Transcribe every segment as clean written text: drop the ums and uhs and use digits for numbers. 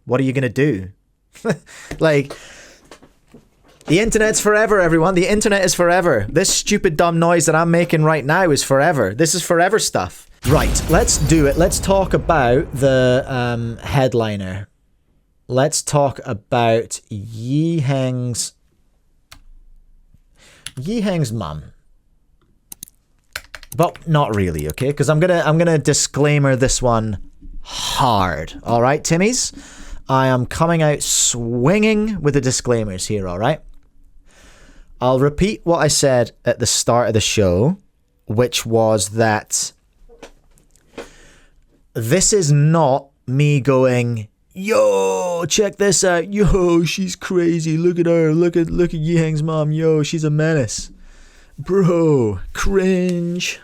What are you going to do? Like, the internet's forever, everyone. The internet is forever. This stupid dumb noise that I'm making right now is forever. This is forever stuff. Right, let's do it. Let's talk about the headliner. Let's talk about Yiheng's mum. But not really, okay? Because I'm gonna disclaimer this one hard. All right, Timmies? I am coming out swinging with the disclaimers here, all right? I'll repeat what I said at the start of the show, which was that this is not me going, yo, check this out. Yo, she's crazy. Look at her. Look at Yiheng's mom. Yo, she's a menace. Bro, cringe.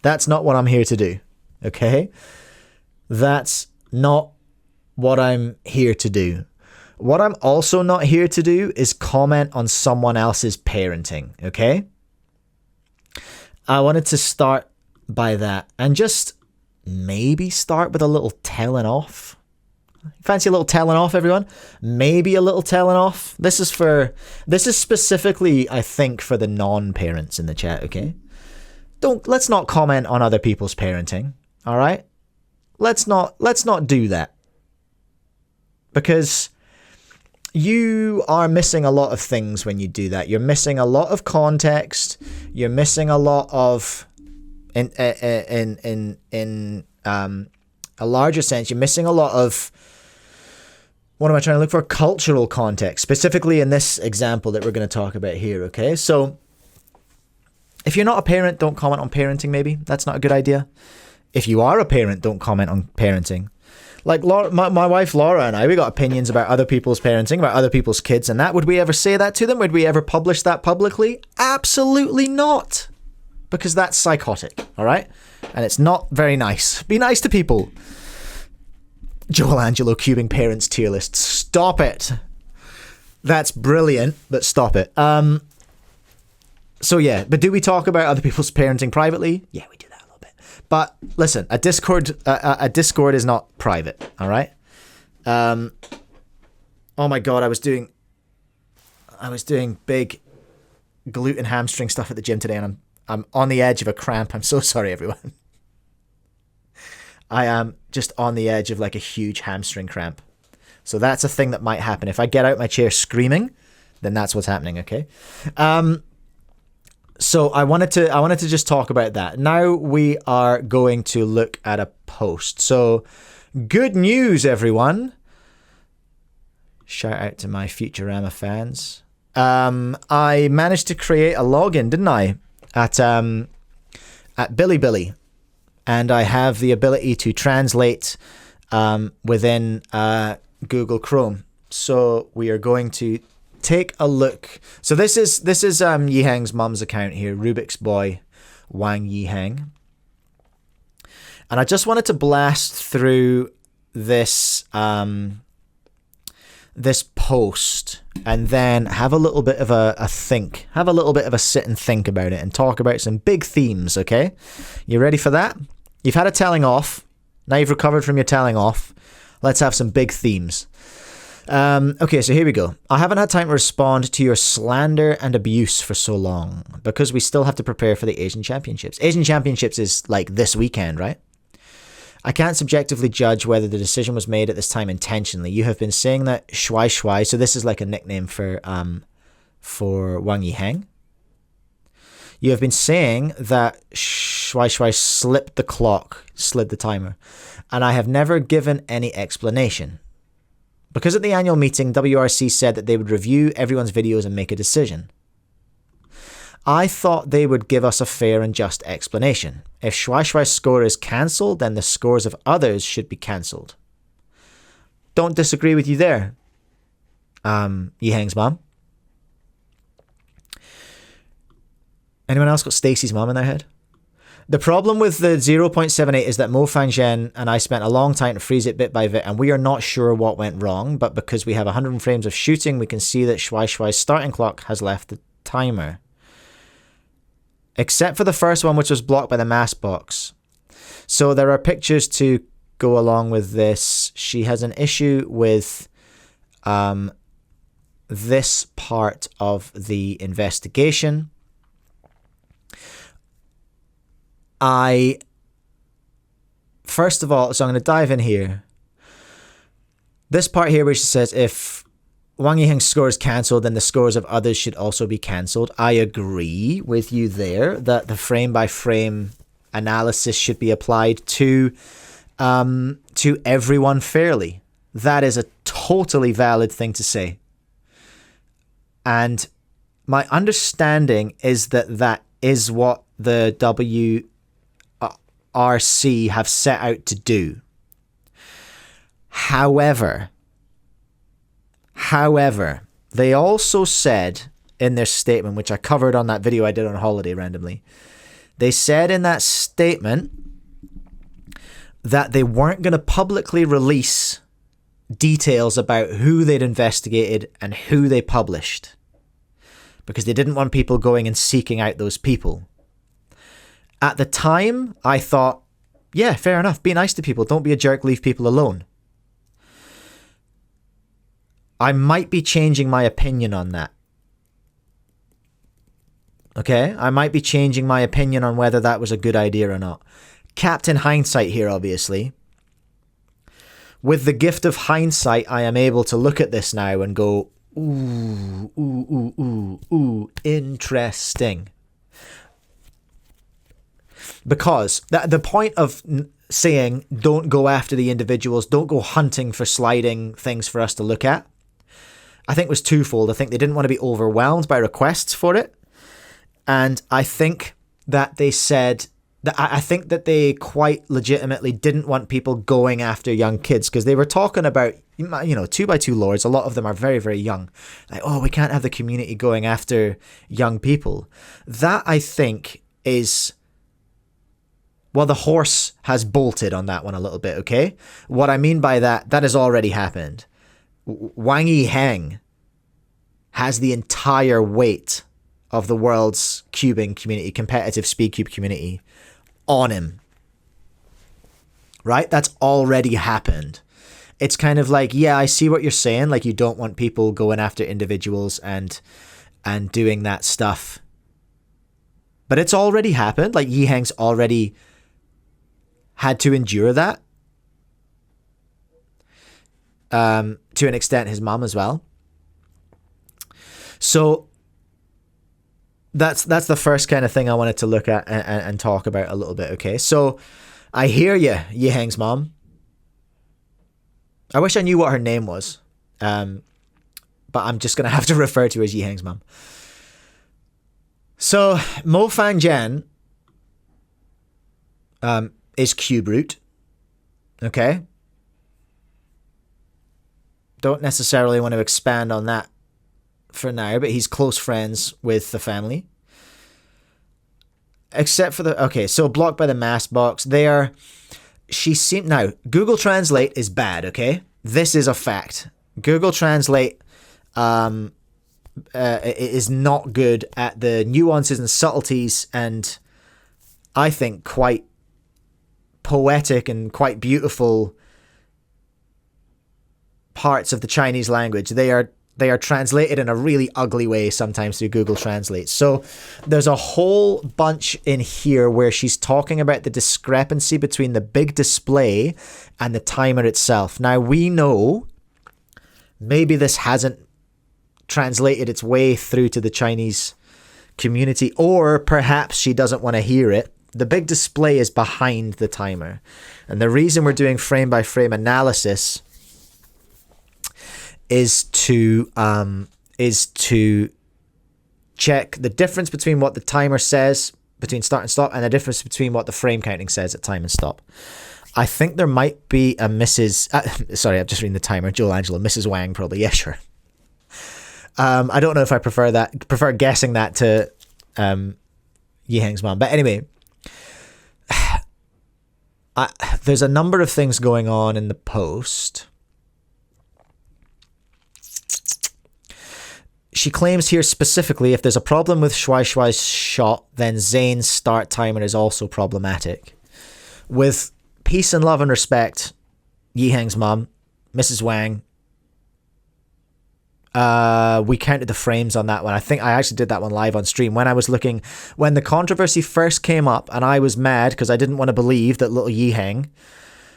That's not what I'm here to do, okay? That's not what I'm here to do. What I'm also not here to do is comment on someone else's parenting, okay? I wanted to start by that and just maybe start with a little telling off. Fancy a little telling off, everyone? Maybe a little telling off. This is specifically, I think, for the non-parents in the chat, okay? Let's not comment on other people's parenting, all right? Let's not do that. Because you are missing a lot of things when you do that. You're missing a lot of context. You're missing a lot of, in a larger sense, you're missing a lot of, what am I trying to look for? Cultural context, specifically in this example that we're going to talk about here, okay? So, if you're not a parent, don't comment on parenting, maybe. That's not a good idea. If you are a parent, don't comment on parenting. Like Laura, my wife Laura and I, we got opinions about other people's parenting, about other people's kids and that. Would we ever say that to them? Would we ever publish that publicly? Absolutely not. Because that's psychotic, all right? And it's not very nice. Be nice to people. Joel Angelo cubing parents tier list. Stop it. That's brilliant, but stop it. So yeah, but do we talk about other people's parenting privately? Yeah, we do that a little bit. But listen, a Discord is not private, all right? Oh my god, I was doing big glute and hamstring stuff at the gym today, and I'm on the edge of a cramp. I'm so sorry, everyone. I am just on the edge of like a huge hamstring cramp. So that's a thing that might happen. If I get out my chair screaming, then that's what's happening, okay? So I wanted to just talk about that. Now we are going to look at a post. So good news, everyone. Shout out to my Futurama fans. I managed to create a login, didn't I? At Bilibili. And I have the ability to translate within Google Chrome. So we are going to take a look. So this is Yiheng's mum's account here, Rubik's Boy Wang Yiheng. And I just wanted to blast through this this post and then have a little bit of a think. Have a little bit of a sit and think about it and talk about some big themes, okay? You ready for that? You've had a telling off. Now you've recovered from your telling off. Let's have some big themes. Okay, so here we go. I haven't had time to respond to your slander and abuse for so long because we still have to prepare for the Asian Championships. Asian Championships is like this weekend, right? I can't subjectively judge whether the decision was made at this time intentionally. You have been saying that Shuai Shuai, so this is like a nickname for Wang Yiheng. You have been saying that Shuai Shuai slipped the clock, slid the timer, and I have never given any explanation. Because at the annual meeting, WRC said that they would review everyone's videos and make a decision. I thought they would give us a fair and just explanation. If Shuai Shuai's score is cancelled, then the scores of others should be cancelled. Don't disagree with you there, Yiheng's mom. Anyone else got Stacy's mom in their head? The problem with the 0.78 is that Mo Fangzhen and I spent a long time to freeze it bit by bit, and we are not sure what went wrong, but because we have 100 frames of shooting, we can see that Shuai Shuai's starting clock has left the timer. Except for the first one, which was blocked by the mask box. So there are pictures to go along with this. She has an issue with this part of the investigation. First of all, so I'm going to dive in here. This part here where she says, if Wang Yiheng's score is cancelled, then the scores of others should also be cancelled. I agree with you there that the frame-by-frame analysis should be applied to everyone fairly. That is a totally valid thing to say. And my understanding is that that is what the WRC have set out to do. However, they also said in their statement, which I covered on that video I did on holiday randomly, they said in that statement that they weren't going to publicly release details about who they'd investigated and who they published, because they didn't want people going and seeking out those people. At the time, I thought, yeah, fair enough. Be nice to people. Don't be a jerk. Leave people alone. I might be changing my opinion on that. Okay? I might be changing my opinion on whether that was a good idea or not. Captain Hindsight here, obviously. With the gift of hindsight, I am able to look at this now and go, ooh, interesting. Because the point of saying don't go after the individuals, don't go hunting for sliding things for us to look at, I think was twofold. I think they didn't want to be overwhelmed by requests for it. And I think that they said that I think that they quite legitimately didn't want people going after young kids, because they were talking about, 2x2 lords. A lot of them are very, very young. Like, oh, we can't have the community going after young people. That, I think, is... Well, the horse has bolted on that one a little bit, okay? What I mean by that has already happened. Wang Yiheng has the entire weight of the world's cubing community, competitive speedcube community, on him. Right? That's already happened. It's kind of like, yeah, I see what you're saying. Like, you don't want people going after individuals and doing that stuff. But it's already happened. Like, Yiheng's already had to endure that. To an extent, his mom as well. So that's the first kind of thing I wanted to look at and talk about a little bit. Okay, so I hear you, Yiheng's mom. I wish I knew what her name was, but I'm just gonna have to refer to her as Yiheng's mom. So Mo Fangjian is cube root. Okay. Don't necessarily want to expand on that for now, but he's close friends with the family. Except for the... Okay, so blocked by the mask box. Now, Google Translate is bad, okay? This is a fact. Google Translate is not good at the nuances and subtleties, and I think quite poetic and quite beautiful parts of the Chinese language. They are translated in a really ugly way sometimes through Google Translate. So there's a whole bunch in here where she's talking about the discrepancy between the big display and the timer itself. Now, we know maybe this hasn't translated its way through to the Chinese community, or perhaps she doesn't want to hear it. The big display is behind the timer. And the reason we're doing frame-by-frame analysis is to check the difference between what the timer says between start and stop and the difference between what the frame counting says at time and stop. I think there might be a Mrs. Sorry, I'm just reading the timer. Joel Angela, Mrs. Wang, probably. Yeah, sure. I don't know if I prefer that. Prefer guessing that to Yiheng's mom. But anyway, there's a number of things going on in the post. She claims here specifically, if there's a problem with Shuai Shuai's shot, then Zane's start timer is also problematic. With peace and love and respect, Yiheng's mum, Mrs. Wang. We counted the frames on that one. I think I actually did that one live on stream when I was looking, when the controversy first came up, and I was mad because I didn't want to believe that little Yiheng,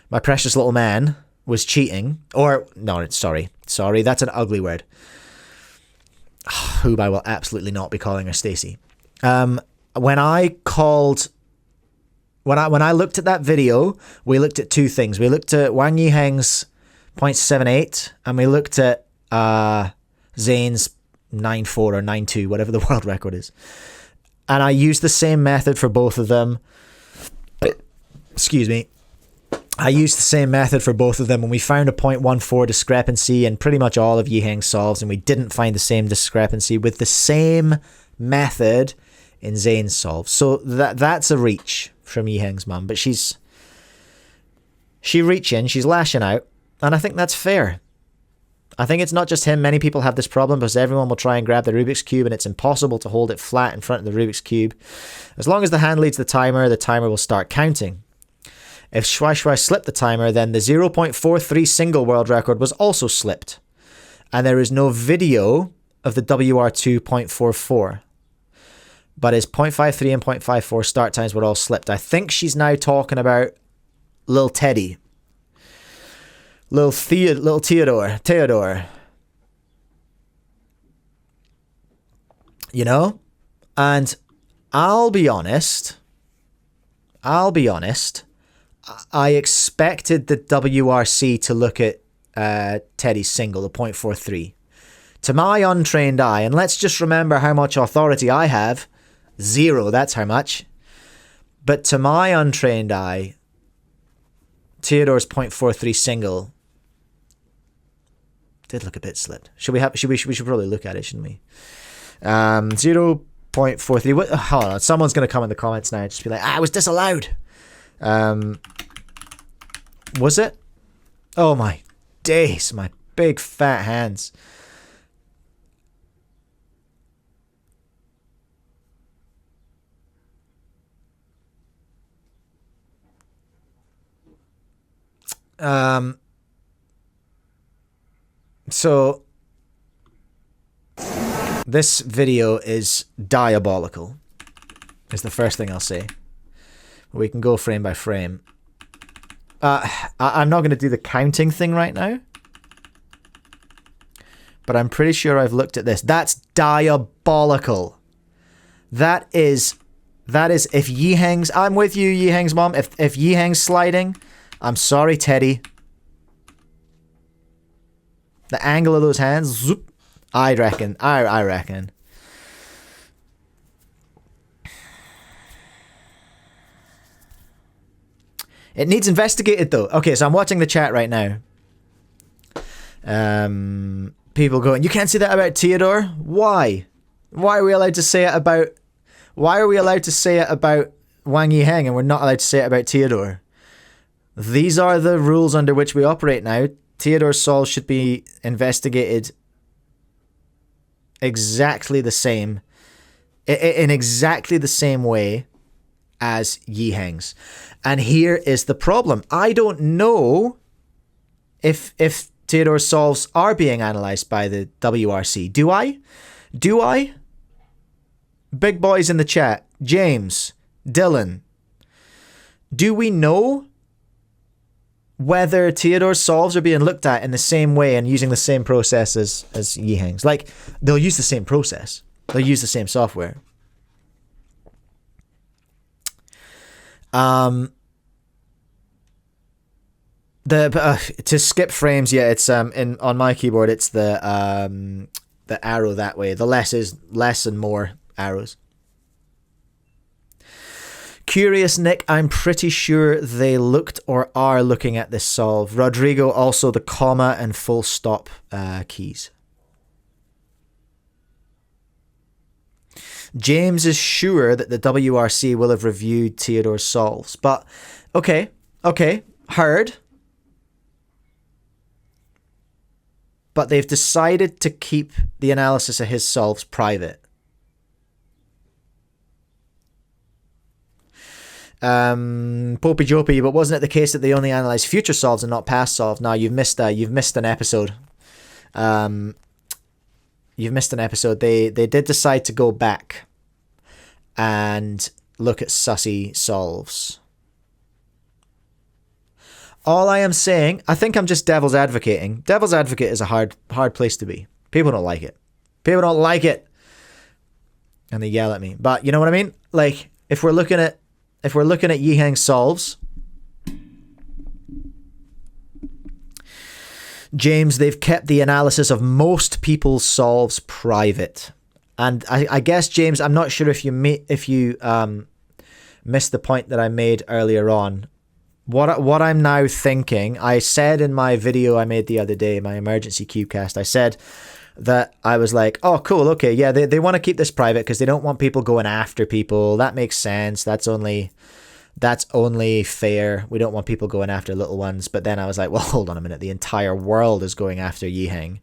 my precious little man, was cheating. Or, no, sorry, that's an ugly word. Whom I will absolutely not be calling her Stacy. When I looked at that video, we looked at two things. We looked at Wang Yiheng's 0.78, and we looked at Zane's 9.4 or 9.2, whatever the world record is. And I used the same method for both of them. Excuse me. I used the same method for both of them, and we found a 0.14 discrepancy in pretty much all of Yiheng's solves, and we didn't find the same discrepancy with the same method in Zane's solves. So that's a reach from Yiheng's mum, but she's reaching, she's lashing out, and I think that's fair. I think it's not just him. Many people have this problem because everyone will try and grab the Rubik's Cube and it's impossible to hold it flat in front of the Rubik's Cube. As long as the hand leads the timer will start counting. If Shuai Shuai slipped the timer, then the 0.43 single world record was also slipped. And there is no video of the WR2 0.44. But his 0.53 and 0.54 start times were all slipped. I think she's now talking about Lil Teddy. Little Theodore. You know? And I'll be honest. I expected the WRC to look at Teddy's single, the 0.43. To my untrained eye, and let's just remember how much authority I have. 0, that's how much. But to my untrained eye, Theodore's 0.43 single did look a bit slipped. We should probably look at it, shouldn't we? 0.43. What? Hold on. Someone's going to come in the comments now and just be like, it was disallowed. Was it? Oh my days. My big fat hands. So this video is diabolical, is the first thing I'll say. We can go frame by frame. I'm not going to do the counting thing right now, but I'm pretty sure I've looked at this. That's diabolical. That is if Yiheng's, I'm with you, Yiheng's mom. If Yiheng's sliding, I'm sorry, Teddy. The angle of those hands, zoop, I reckon. I reckon. It needs investigated though. Okay, so I'm watching the chat right now. People going, you can't say that about Theodore? Why? Why are we allowed to say it about Wang Yiheng and we're not allowed to say it about Theodore? These are the rules under which we operate now. Theodore's solve should be investigated exactly the same, in exactly the same way as Yiheng's. And here is the problem. I don't know if Theodore's solves are being analysed by the WRC. Do I? Big boys in the chat. James, Dylan. Do we know whether Theodore's solves are being looked at in the same way and using the same process as Yiheng's? Like, they'll use the same process. They'll use the same software. To skip frames, yeah, it's on my keyboard it's the arrow that way. The less is less and more arrows. Curious Nick, I'm pretty sure they looked or are looking at this solve. Rodrigo, also the comma and full stop keys. James is sure that the WRC will have reviewed Theodore's solves. But, okay, heard. But they've decided to keep the analysis of his solves private. Popey Jopey, but wasn't it the case that they only analyze future solves and not past solves? No, you've missed an episode. You've missed an episode. They did decide to go back and look at sussy solves. All I am saying, I think I'm just devil's advocating. Devil's advocate is a hard place to be. People don't like it. People don't like it. And they yell at me. But you know what I mean? Like, if we're looking at Yiheng solves, James, they've kept the analysis of most people's solves private. And I guess, James, I'm not sure if you missed the point that I made earlier on. What I'm now thinking, I said in my video I made the other day, my emergency cubecast, I said that I was like, oh, cool, okay, yeah, they want to keep this private because they don't want people going after people. That makes sense. That's only fair. We don't want people going after little ones. But then I was like, well, hold on a minute. The entire world is going after Yiheng.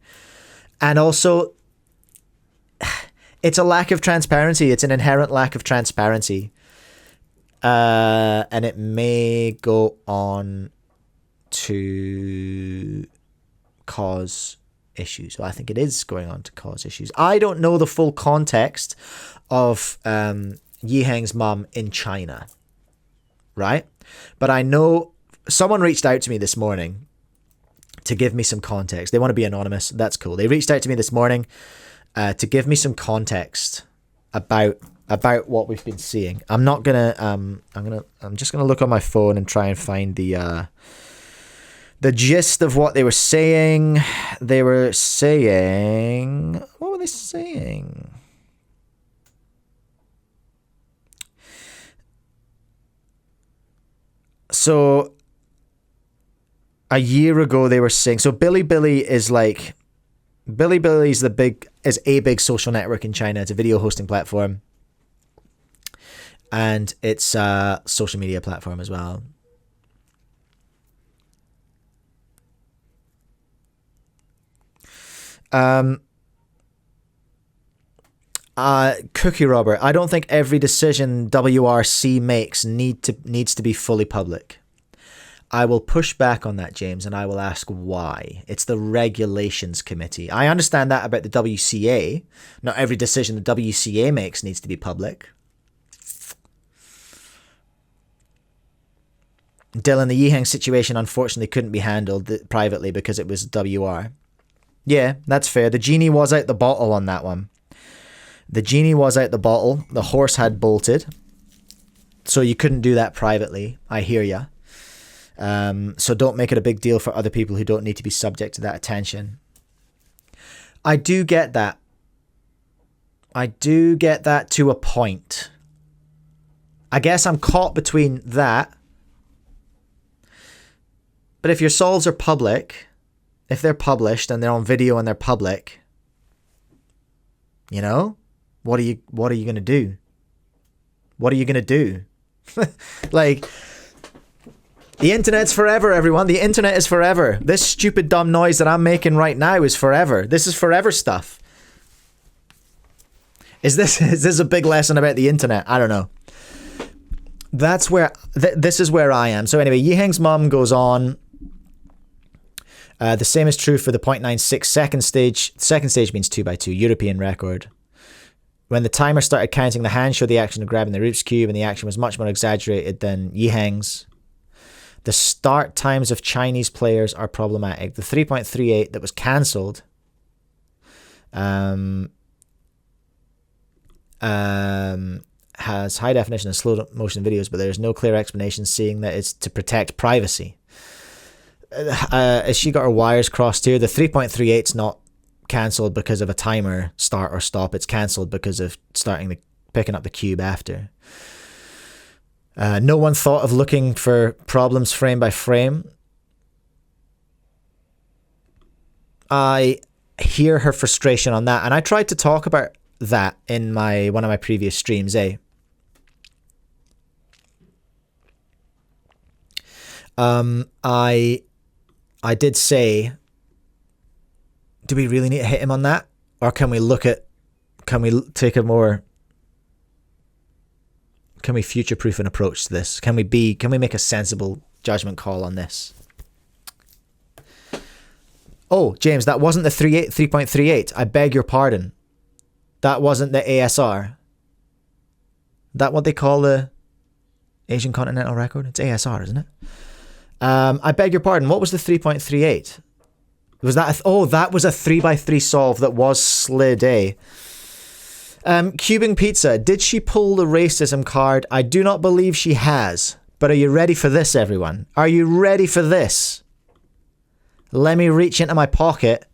And also, it's a lack of transparency. It's an inherent lack of transparency. And it may go on to cause issues. Well, I think it is going on to cause issues. I don't know the full context of Yiheng's mum in China, right? But I know someone reached out to me this morning to give me some context. They want to be anonymous. That's cool. They reached out to me this morning to give me some context about what we've been seeing. I'm just gonna look on my phone and try and find the gist of what they were saying. What were they saying? So a year ago they were saying, so Bilibili is a big social network in China. It's a video hosting platform. And it's a social media platform as well. Cookie Robert, I don't think every decision WRC makes needs to be fully public. I will push back on that, James, and I will ask why. It's the regulations committee. I understand that about the WCA. Not every decision the WCA makes needs to be public. Dylan, the Yiheng situation unfortunately couldn't be handled privately because it was WR. Yeah, that's fair. The genie was out the bottle on that one. The genie was out the bottle. The horse had bolted. So you couldn't do that privately. I hear ya. So don't make it a big deal for other people who don't need to be subject to that attention. I do get that. I do get that to a point. I guess I'm caught between that. But if your solves are public, if they're published and they're on video and they're public, you know, what are you going to do? What are you going to do? Like, the internet's forever, everyone. The internet is forever. This stupid dumb noise that I'm making right now is forever. This is forever stuff. Is this a big lesson about the internet? I don't know. That's where this is where I am. So anyway, Yiheng's mom goes on. The same is true for the 0.96 second stage. Second stage means 2x2, European record. When the timer started counting, the hand showed the action of grabbing the Rubik's Cube, and the action was much more exaggerated than Yiheng's. The start times of Chinese players are problematic. The 3.38 that was cancelled has high definition and slow motion videos, but there's no clear explanation, seeing that it's to protect privacy. Has she got her wires crossed here? The 3.38's not cancelled because of a timer start or stop. It's cancelled because of picking up the cube after. No one thought of looking for problems frame by frame. I hear her frustration on that, and I tried to talk about that in one of my previous streams, I did say, do we really need to hit him on that? Or can we take a more Can we future-proof an approach to this? Can we make a sensible judgment call on this? Oh, James, that wasn't the 3.38. I beg your pardon. That wasn't the ASR. That what they call the Asian Continental Record? It's ASR, isn't it? I beg your pardon. What was the 3.38? Was that that was a 3x3 solve that was slid, eh? Cubing Pizza, did she pull the racism card? I do not believe she has. But are you ready for this, everyone? Are you ready for this? Let me reach into my pocket.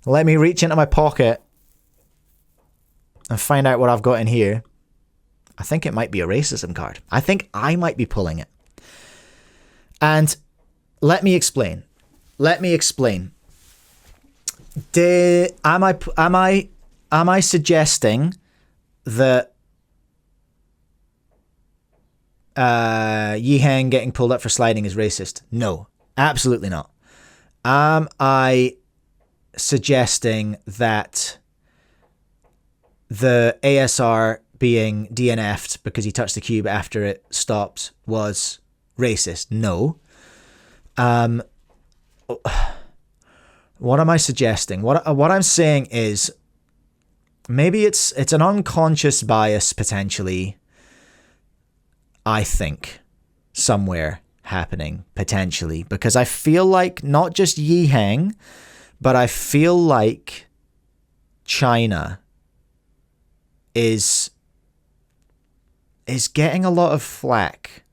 Let me reach into my pocket and find out what I've got in here. I think it might be a racism card. I think I might be pulling it. And let me explain. Let me explain. Am I suggesting that Yiheng getting pulled up for sliding is racist? No, absolutely not. Am I suggesting that the ASR being DNF'd because he touched the cube after it stopped was racist? No. What am I suggesting? What I'm saying is maybe it's an unconscious bias potentially, I think, somewhere happening potentially, because I feel like not just Yiheng, but I feel like China is getting a lot of flack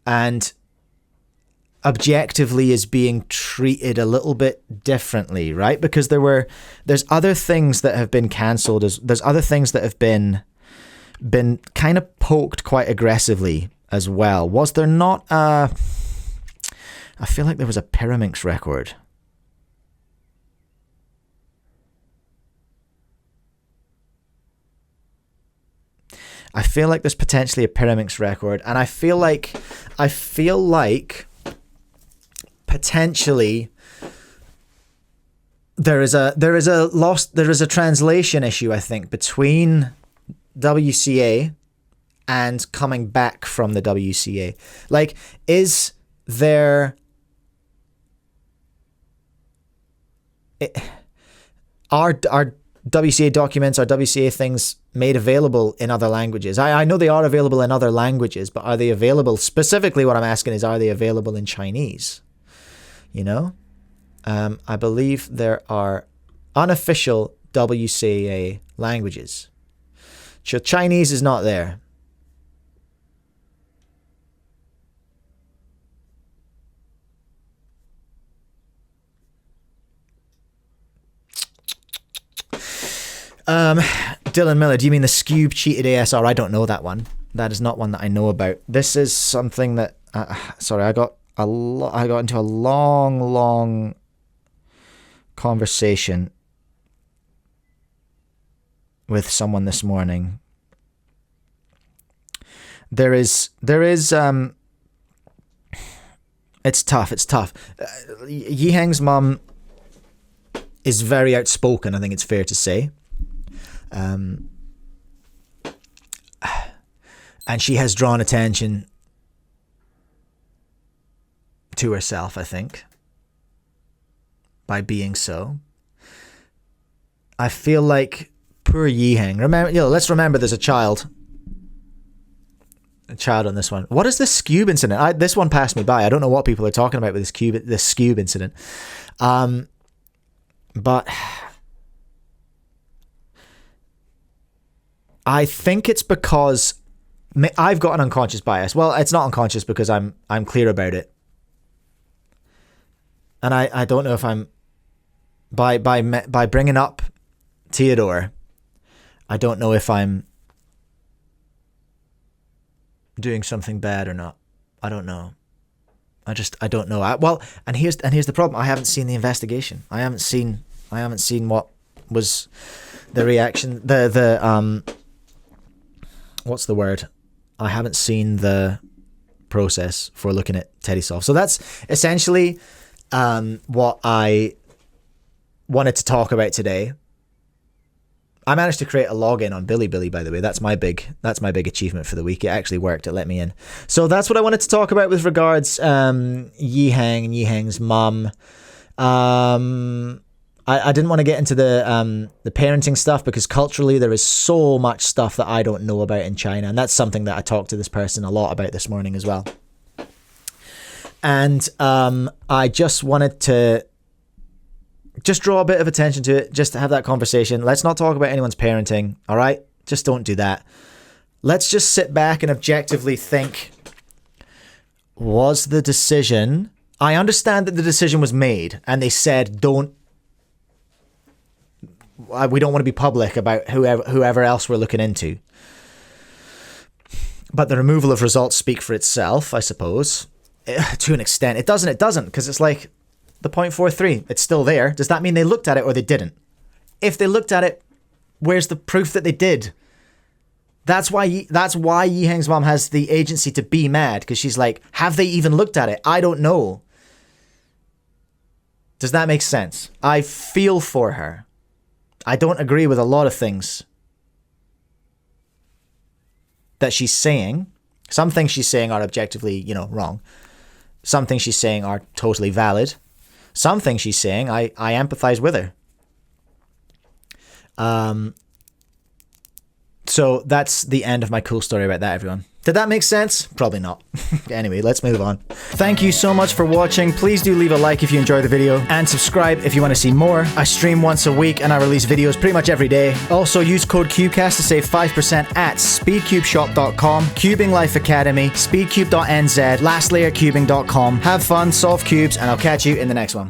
and objectively is being treated a little bit differently, right? Because there's other things that have been cancelled, there's other things that have been kind of poked quite aggressively as well. Was there not I feel like there was a Pyraminx record. I feel like there's potentially a Pyraminx record, and I feel like potentially there is a translation issue, I think, between WCA and coming back from the WCA. Like, is there are WCA documents or WCA things made available in other languages? I know they are available in other languages, but are they available? Specifically, what I'm asking is, are they available in Chinese? You know, I believe there are unofficial WCA languages. So Chinese is not there. Dylan Miller, do you mean the Scube cheated ASR? I don't know that one. That is not one that I know about. This is something that sorry, I got into a long conversation with someone this morning. There is it's tough. Yiheng's mum is very outspoken, I think it's fair to say. And she has drawn attention to herself, I think, by being so. I feel like poor Yiheng. Let's remember there's a child on this one. What is this Scube incident? This one passed me by. I don't know what people are talking about with this Scube incident. But I think it's because I've got an unconscious bias. Well, it's not unconscious because I'm clear about it. And I don't know if I'm by bringing up Theodore, I don't know if I'm doing something bad or not. I don't know. I don't know. And here's the problem. I haven't seen the investigation. I haven't seen what was the reaction. What's the word? I haven't seen the process for looking at Teddy Solve. So that's essentially what I wanted to talk about today. I managed to create a login on Bilibili, by the way. That's my big achievement for the week. It actually worked. It let me in. So that's what I wanted to talk about with regards Yiheng and Yiheng's mum. I didn't want to get into the parenting stuff because culturally there is so much stuff that I don't know about in China, and that's something that I talked to this person a lot about this morning as well. And I just wanted to just draw a bit of attention to it, just to have that conversation. Let's not talk about anyone's parenting, all right? Just don't do that. Let's just sit back and objectively think, was the decision... I understand that the decision was made, and they said, we don't want to be public about whoever else we're looking into. But the removal of results speak for itself, I suppose. To an extent. It doesn't, because it's like the 0.43. It's still there. Does that mean they looked at it or they didn't? If they looked at it, where's the proof that they did? That's why Yiheng's mom has the agency to be mad, because she's like, have they even looked at it? I don't know. Does that make sense? I feel for her. I don't agree with a lot of things that she's saying. Some things she's saying are objectively, wrong. Some things she's saying are totally valid. Some things she's saying, I empathize with her. So that's the end of my cool story about that, everyone. Did that make sense? Probably not. Anyway, let's move on. Thank you so much for watching. Please do leave a like if you enjoyed the video, and subscribe if you want to see more. I stream once a week and I release videos pretty much every day. Also, use code CUBECAST to save 5% at speedcubeshop.com, Cubing Life Academy, speedcube.nz, lastlayercubing.com. Have fun, solve cubes, and I'll catch you in the next one.